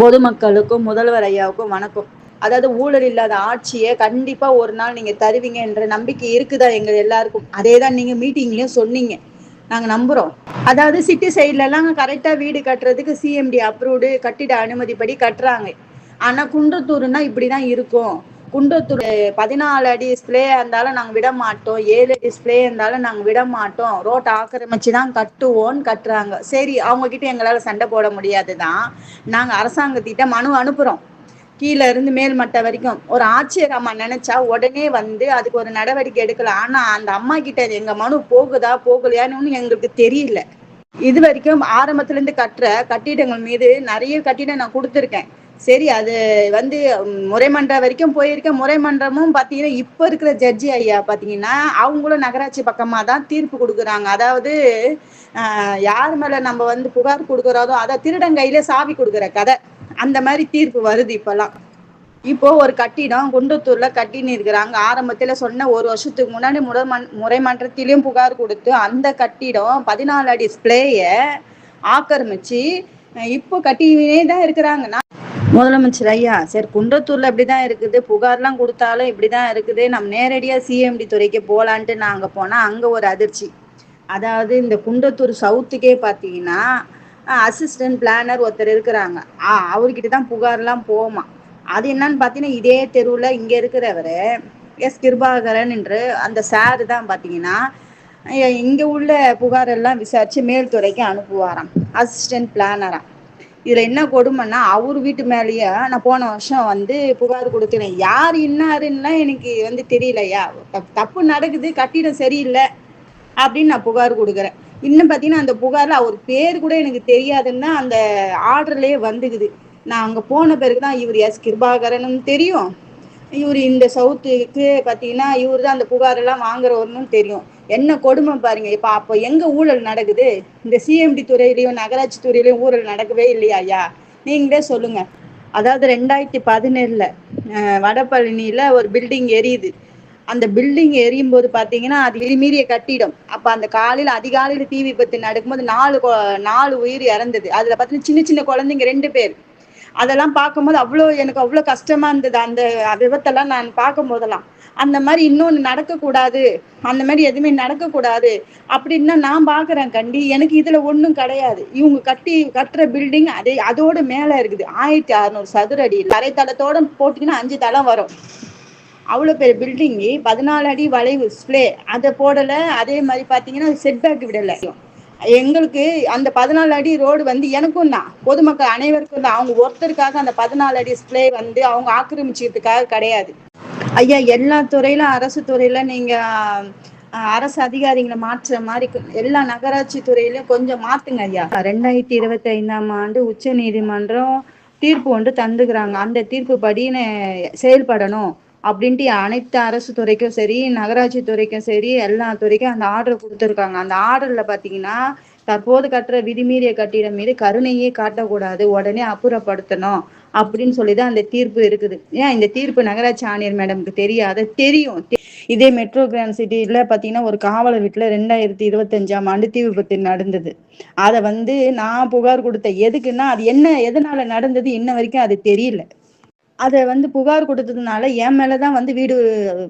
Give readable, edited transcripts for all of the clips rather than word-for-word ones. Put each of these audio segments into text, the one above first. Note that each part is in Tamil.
பொதுமக்களுக்கும் முதல்வர் ஐயாவுக்கும் வணக்கம். அதாவது ஊழல் இல்லாத ஆட்சியை கண்டிப்பா ஒரு நாள் நீங்க தருவீங்க என்ற நம்பிக்கை இருக்குதா எங்க எல்லாருக்கும். அதேதான் நீங்க மீட்டிங்லயும் சொன்னீங்க, நாங்க நம்புறோம். அதாவது சிட்டி சைட்ல எல்லாம் கரெக்டா வீடு கட்டுறதுக்கு சிஎம்டி அப்ரூவ்டு கட்டிட அனுமதிப்படி கட்டுறாங்க. ஆனா குன்றத்தூர்னா இப்படிதான் இருக்கும். குன்றத்தூர் 14 அடி டிஸ்பிளே இருந்தாலும் நாங்க விட மாட்டோம், 7 டிஸ்பிளே இருந்தாலும் நாங்க விட மாட்டோம், ரோட்டை ஆக்கிரமிச்சுதான் கட்டுவோம்னு கட்டுறாங்க. சரி, அவங்க கிட்ட எங்களால சண்டை போட முடியாதுதான். நாங்க அரசாங்கத்திட்ட மனு அனுப்புறோம், கீழே இருந்து மேல் மட்டம் வரைக்கும். ஒரு ஆட்சியர் அம்மா நினைச்சா உடனே வந்து அதுக்கு ஒரு நடவடிக்கை எடுக்கலாம். ஆனா அந்த அம்மா கிட்ட எங்க மனு போகுதா போகலையான்னு எங்களுக்கு தெரியல. இது வரைக்கும் ஆரம்பத்துல இருந்து கட்டிடங்கள் மீது நிறைய கட்டிடம் நான் கொடுத்துருக்கேன். சரி, அது வந்து முறைமன்றம் வரைக்கும் போயிருக்கேன். முறைமன்றமும் பாத்தீங்கன்னா இப்ப இருக்கிற ஜட்ஜி ஐயா பாத்தீங்கன்னா அவங்களும் நகராட்சி பக்கமா தான் தீர்ப்பு கொடுக்குறாங்க. அதாவது யார் மேல நம்ம வந்து புகார் கொடுக்குறதோ அதை திருடங்கையில சாவி கொடுக்குற கதை, அந்த மாதிரி தீர்ப்பு வருது இப்பெல்லாம். இப்போ ஒரு கட்டிடம் குன்றத்தூர்ல கட்டின்னு இருக்கிறாங்க. ஆரம்பத்துல சொன்ன ஒரு வருஷத்துக்கு முன்னாடி முறைமன்றத்திலையும் புகார் கொடுத்து அந்த கட்டிடம் 14 அடி டிஸ்பிளேய ஆக்கிரமிச்சு இப்போ கட்டினே தான் இருக்கிறாங்க. முதலமைச்சர் ஐயா, சரி குன்றத்தூர்ல இப்படிதான் இருக்குது, புகார்லாம் கொடுத்தாலும் இப்படிதான் இருக்குது, நம்ம நேரடியா சிஎம்டி துறைக்கு போலான்ட்டு நாங்க போனா அங்க ஒரு அதிர்ச்சி. அதாவது இந்த குன்றத்தூர் சவுத்துக்கே பாத்தீங்கன்னா அசிஸ்டன்ட் பிளானர் ஒருத்தர் இருக்கிறாங்க, அவர்கிட்ட தான் புகார்லாம் போமா. அது என்னன்னு பாத்தீங்கன்னா இதே தெருவுல இங்க இருக்கிறவரு எஸ் கிருபாகரன் என்று அந்த சாரு தான் பாத்தீங்கன்னா இங்க உள்ள புகார் எல்லாம் விசாரிச்சு மேல்துறைக்கு அனுப்புவாராம், அசிஸ்டன்ட் பிளானரா. இதுல என்ன கொடுமைன்னா அவர் வீட்டு மேலேயே நான் போன வருஷம் வந்து புகார் கொடுத்தேன். யார் இன்னாருன்னா எனக்கு வந்து தெரியலையா, தப்பு நடக்குது, கட்டிடம் சரியில்லை அப்படின்னு நான் புகார் கொடுக்குறேன். இன்னும் பார்த்தீங்கன்னா அந்த புகாரில் அவர் பேர் கூட எனக்கு தெரியாதுன்னா அந்த ஆர்டர்லேயே வந்துக்குது. நான் அங்கே போன பிறகுதான் இவர் எஸ் கிருபாகரனும் தெரியும், இவர் இந்த சவுத்துக்கு பார்த்தீங்கன்னா இவர் தான் அந்த புகாரெல்லாம் வாங்குறவர்னு தெரியும். என்ன கொடுமை பாருங்க. இப்போ அப்போ எங்க ஊழல் நடக்குது? இந்த சிஎம்டி துறையிலையும் நகராட்சி துறையிலையும் ஊழல் நடக்கவே இல்லையா ஐயா? நீங்களே சொல்லுங்க. அதாவது 2017 வடபழனியில ஒரு பில்டிங் எரியுது. அந்த பில்டிங் எரியும் போது பாத்தீங்கன்னா அது விதிமீறிய கட்டிடம். அப்ப அந்த அதிகாலையில தீ விபத்து நடக்கும்போது 4 உயிர் இறந்தது. அதுல பாத்தீங்கன்னா சின்ன சின்ன குழந்தைங்க 2 பேர். அதெல்லாம் பார்க்கும்போது எனக்கு அவ்வளோ கஷ்டமா இருந்தது. அந்த விபத்தெல்லாம் நான் பார்க்கும் போதெல்லாம் அந்த மாதிரி இன்னொன்று நடக்கக்கூடாது, அந்த மாதிரி எதுவுமே நடக்கக்கூடாது அப்படின்னு நான் பார்க்குறேன். கண்டி எனக்கு இதுல ஒன்றும் கிடையாது. இவங்க கட்டுற பில்டிங் அதோட மேலே இருக்குது. 1600 சதுர அடி தரைத்தளத்தோட போட்டிங்கன்னா 5 தளம் வரும். அவ்வளோ பெரிய பில்டிங்கு 14 அடி வளைவு ஸ்பிளே அதை போடலை. அதே மாதிரி பார்த்தீங்கன்னா செட்பேக் விடலை. எங்களுக்கு அந்த 14 அடி ரோடு வந்து எனக்கும் தான், பொதுமக்கள் அனைவருக்கும் தான். அவங்க ஒருத்தருக்காக அந்த 14 அடி ஸ்பிளே வந்து அவங்க ஆக்கிரமிச்சதுக்காக கிடையாது ஐயா. எல்லா துறையிலும் அரசு துறையில நீங்க அரசு அதிகாரிகளை மாற்ற மாதிரி எல்லா நகராட்சி துறையிலும் கொஞ்சம் மாத்துங்க ஐயா. 2025ஆம் ஆண்டு உச்ச நீதிமன்றம் தீர்ப்பு ஒன்று தந்துக்கிறாங்க. அந்த தீர்ப்பு படி செயல்படணும் அப்படின்ட்டு அனைத்து அரசு துறைக்கும் சரி நகராட்சி துறைக்கும் சரி எல்லா துறைக்கும் அந்த ஆர்டர் கொடுத்துருக்காங்க. அந்த ஆர்டர்ல பாத்தீங்கன்னா தற்போது கட்டுற விதிமீறிய கட்டிடம் மீது கருணையே காட்டக்கூடாது, உடனே அப்புறப்படுத்தணும் அப்படின்னு சொல்லிதான் அந்த தீர்ப்பு இருக்குது. ஏன் இந்த தீர்ப்பு நகராட்சி ஆணையர் மேடம்க்கு தெரியாத? தெரியும். இதே மெட்ரோ கிராண்ட் சிட்டில பாத்தீங்கன்னா ஒரு காவலர் வீட்டுல 2025ஆம் ஆண்டு தீ விபத்து நடந்தது. அதை வந்து நான் புகார் கொடுத்தேன். எதுக்குன்னா அது எதனால நடந்தது இன்ன வரைக்கும் அது தெரியல. அதை வந்து புகார் கொடுத்ததுனால என் மேலதான் வந்து வீடு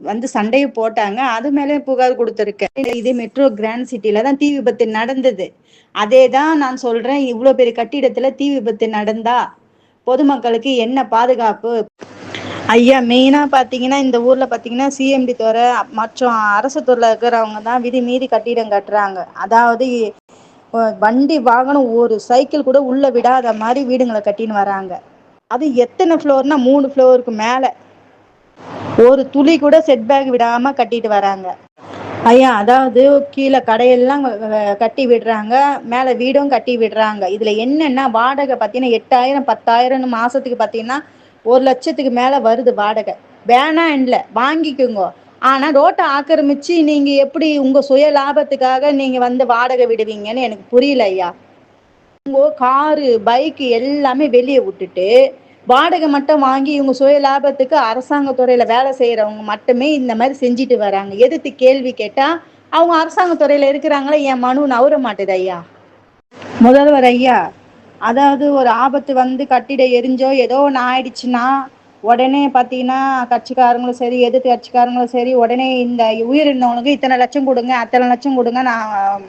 வந்து சண்டையை போட்டாங்க. அது மேலே புகார் கொடுத்துருக்கேன். இதே மெட்ரோ கிராண்ட் சிட்டில தான் தீ விபத்து நடந்தது. அதே தான் நான் சொல்றேன். இவ்வளவு பெரிய கட்டிடத்துல தீ விபத்து நடந்தா பொதுமக்களுக்கு என்ன பாதுகாப்பு ஐயா? மெயினா பாத்தீங்கன்னா இந்த ஊர்ல பாத்தீங்கன்னா சிஎம்டி துறை மற்றும் அரசு துறையில இருக்கிறவங்க தான் விதி மீறி கட்டிடம் கட்டுறாங்க. அதாவது வண்டி வாகனம் ஒரு சைக்கிள் கூட உள்ள விடாத மாதிரி வீடுங்களை கட்டின்னு வராங்க. அது எத்தனை ஃப்ளோர்னா 3 ஃப்ளோருக்கு மேல ஒரு துளி கூட செட்பேக் விடாம கட்டிட்டு வராங்க ஐயா. அதாவது கீழே கடையெல்லாம் கட்டி விடுறாங்க, மேல வீடும் கட்டி விடுறாங்க. இதுல என்னன்னா வாடகை பாத்தீங்கன்னா 8000 10,000 மாசத்துக்கு பாத்தீங்கன்னா 1,00,000க்கு மேல வருது வாடகை. வேணாம் இல்ல, வாங்கிக்கோங்க. ஆனா ரோட்டை ஆக்கிரமிச்சு நீங்க எப்படி உங்க சுய லாபத்துக்காக நீங்க வந்து வாடகை விடுவீங்கன்னு எனக்கு புரியல ஐயா. காரு பைக் எல்லாமே வெளியே விட்டுட்டு வாடகை மட்டும் வாங்கி இவங்க சுய லாபத்துக்கு அரசாங்க துறையில வேலை செய்யறவங்க மட்டுமே இந்த மாதிரி செஞ்சுட்டு வராங்க. எதிர்த்து கேள்வி கேட்டா அவங்க அரசாங்க துறையில இருக்கிறாங்களே, என் மனு நவர மாட்டேது ஐயா. முதல்வர் ஐயா, அதாவது ஒரு ஆபத்து வந்து கட்டிடம் எரிஞ்சோ ஏதோ ஒன்று ஆயிடுச்சுன்னா உடனே பார்த்தீங்கன்னா கட்சிக்காரங்களும் சரி எதிர்த்து கட்சிக்காரங்களும் சரி உடனே இந்த உயிரிழந்தவனுக்கு இத்தனை லட்சம் கொடுங்க அத்தனை லட்சம் கொடுங்க. நான்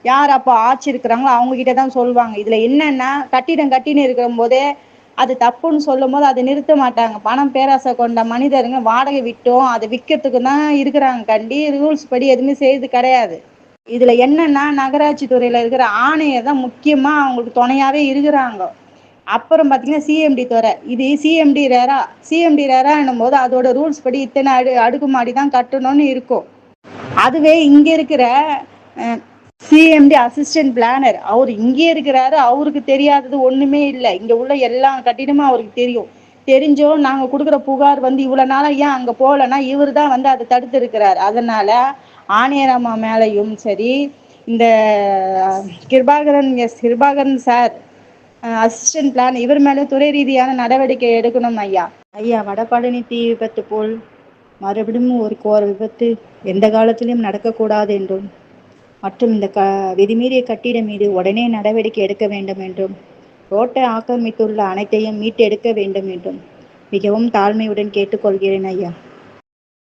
யார் அப்போ ஆட்சி இருக்கிறாங்களோ அவங்க கிட்ட தான் சொல்லுவாங்க. இதுல என்னன்னா கட்டிடம் கட்டின்னு இருக்கிற போதே அது தப்புன்னு சொல்லும் போது அதை நிறுத்த மாட்டாங்க. பணம் பேராசை கொண்ட மனிதருங்க வாடகை விட்டோம் அதை விற்கிறதுக்கு தான் இருக்கிறாங்க. கண்டி ரூல்ஸ் படி எதுவுமே செய்யறது கிடையாது. இதுல என்னன்னா நகராட்சி துறையில இருக்கிற ஆணையர் தான் முக்கியமா அவங்களுக்கு துணையாவே இருக்கிறாங்க. அப்புறம் பாத்தீங்கன்னா சிஎம்டி துறை, இது சிஎம்டி ரேரா என்னும் போது அதோட ரூல்ஸ் படி இத்தனை அடுக்குமாடி தான் கட்டணும்னு இருக்கும். அதுவே இங்க இருக்கிற சிஎம்டி அசிஸ்டன்ட் பிளானர் அவர் இங்கே இருக்கிறாரு, அவருக்கு தெரியாதது ஒண்ணுமே இல்லை. இங்க உள்ள எல்லா கட்டிடமும் அவருக்கு தெரியும். தெரிஞ்சோ நாங்க கொடுக்குற புகார் வந்து இவ்வளவு நாளா ஏன் அங்க போகலன்னா இவர் தான் வந்து அதை தடுத்து இருக்கிறார். அதனால ஆணையரம்மா மேலையும் சரி இந்த கிருபாகரன் சார் அசிஸ்டன்ட் பிளான் இவர் மேலே துறை ரீதியான நடவடிக்கை எடுக்கணும் ஐயா. ஐயா, வடபழனி தீ விபத்து போல் மறுபடியும் ஒரு கோர விபத்து எந்த காலத்திலும் நடக்கக்கூடாது என்றும் மற்றும் இந்த விதிமீறிய கட்டிடம் மீது உடனே நடவடிக்கை எடுக்க வேண்டும் என்றும் ரோட்டை ஆக்கிரமித்துள்ள அனைத்தையும் மீட்டு எடுக்க வேண்டும் என்றும் மிகவும் தாழ்மையுடன் கேட்டுக்கொள்கிறேன் ஐயா.